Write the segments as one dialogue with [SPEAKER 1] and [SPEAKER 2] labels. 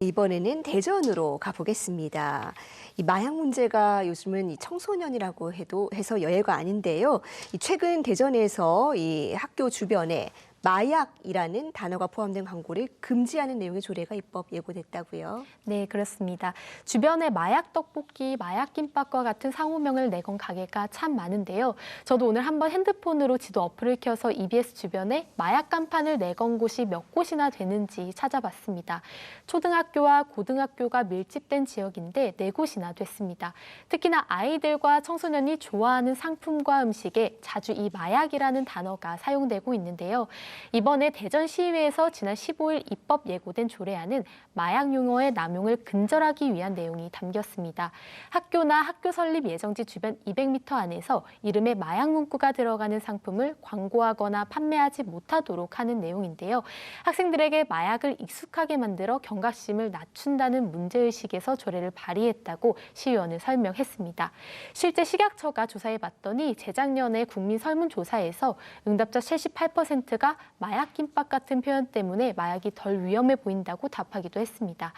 [SPEAKER 1] 이번에는 대전으로 가보겠습니다. 이 마약 문제가 요즘은 이 청소년이라고 해서 여예가 아닌데요. 이 최근 대전에서 이 학교 주변에 마약이라는 단어가 포함된 광고를 금지하는 내용의 조례가 입법 예고됐다고요.
[SPEAKER 2] 네, 그렇습니다. 주변에 마약 떡볶이, 마약 김밥과 같은 상호명을 내건 가게가 참 많은데요. 저도 오늘 한번 핸드폰으로 지도 어플을 켜서 EBS 주변에 마약 간판을 내건 곳이 몇 곳이나 되는지 찾아봤습니다. 초등학교와 고등학교가 밀집된 지역인데 4곳이나 됐습니다. 특히나 아이들과 청소년이 좋아하는 상품과 음식에 자주 이 마약이라는 단어가 사용되고 있는데요. 이번에 대전시의회에서 지난 15일 입법 예고된 조례안은 마약 용어의 남용을 근절하기 위한 내용이 담겼습니다. 학교나 학교 설립 예정지 주변 200m 안에서 이름에 마약 문구가 들어가는 상품을 광고하거나 판매하지 못하도록 하는 내용인데요. 학생들에게 마약을 익숙하게 만들어 경각심을 낮춘다는 문제의식에서 조례를 발의했다고 시의원은 설명했습니다. 실제 식약처가 조사해봤더니 재작년에 국민 설문조사에서 응답자 78%가 마약 김밥 같은 표현 때문에 마약이 덜 위험해 보인다고 답하기도 했습니다.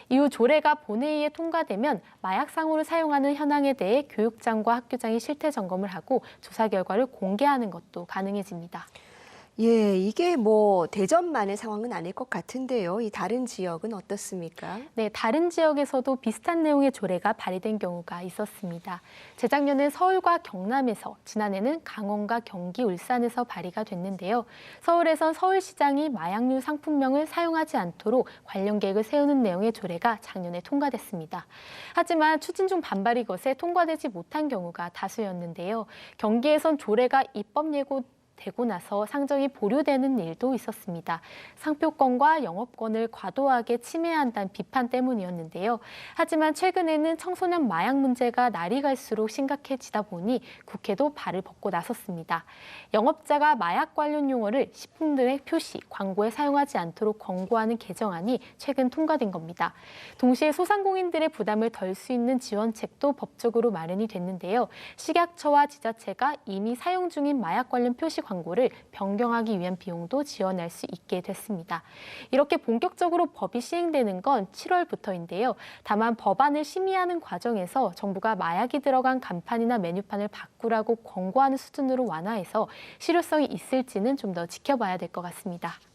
[SPEAKER 2] 이후 조례가 본회의에 통과되면 마약 상호를 사용하는 현황에 대해 교육장과 학교장이 실태 점검을 하고 조사 결과를 공개하는 것도 가능해집니다.
[SPEAKER 1] 예, 이게 뭐 대전만의 상황은 아닐 것 같은데요. 이 다른 지역은 어떻습니까?
[SPEAKER 2] 네, 다른 지역에서도 비슷한 내용의 조례가 발의된 경우가 있었습니다. 재작년엔 서울과 경남에서, 지난해는 강원과 경기, 울산에서 발의가 됐는데요. 서울에선 서울시장이 마약류 상품명을 사용하지 않도록 관련 계획을 세우는 내용의 조례가 작년에 통과됐습니다. 하지만 추진 중 반발이 거세 통과되지 못한 경우가 다수였는데요. 경기에선 조례가 입법 예고 되고 나서 상정이 보류되는 일도 있었습니다. 상표권과 영업권을 과도하게 침해한다는 비판 때문이었는데요. 하지만 최근에는 청소년 마약 문제가 날이 갈수록 심각해지다 보니 국회도 발을 벗고 나섰습니다. 영업자가 마약 관련 용어를 식품들의 표시, 광고에 사용하지 않도록 권고하는 개정안이 최근 통과된 겁니다. 동시에 소상공인들의 부담을 덜 수 있는 지원책도 법적으로 마련이 됐는데요. 식약처와 지자체가 이미 사용 중인 마약 관련 표시 광고를 변경하기 위한 비용도 지원할 수 있게 됐습니다. 이렇게 본격적으로 법이 시행되는 건 7월부터인데요. 다만 법안을 심의하는 과정에서 정부가 마약이 들어간 간판이나 메뉴판을 바꾸라고 권고하는 수준으로 완화해서 실효성이 있을지는 좀 더 지켜봐야 될 것 같습니다.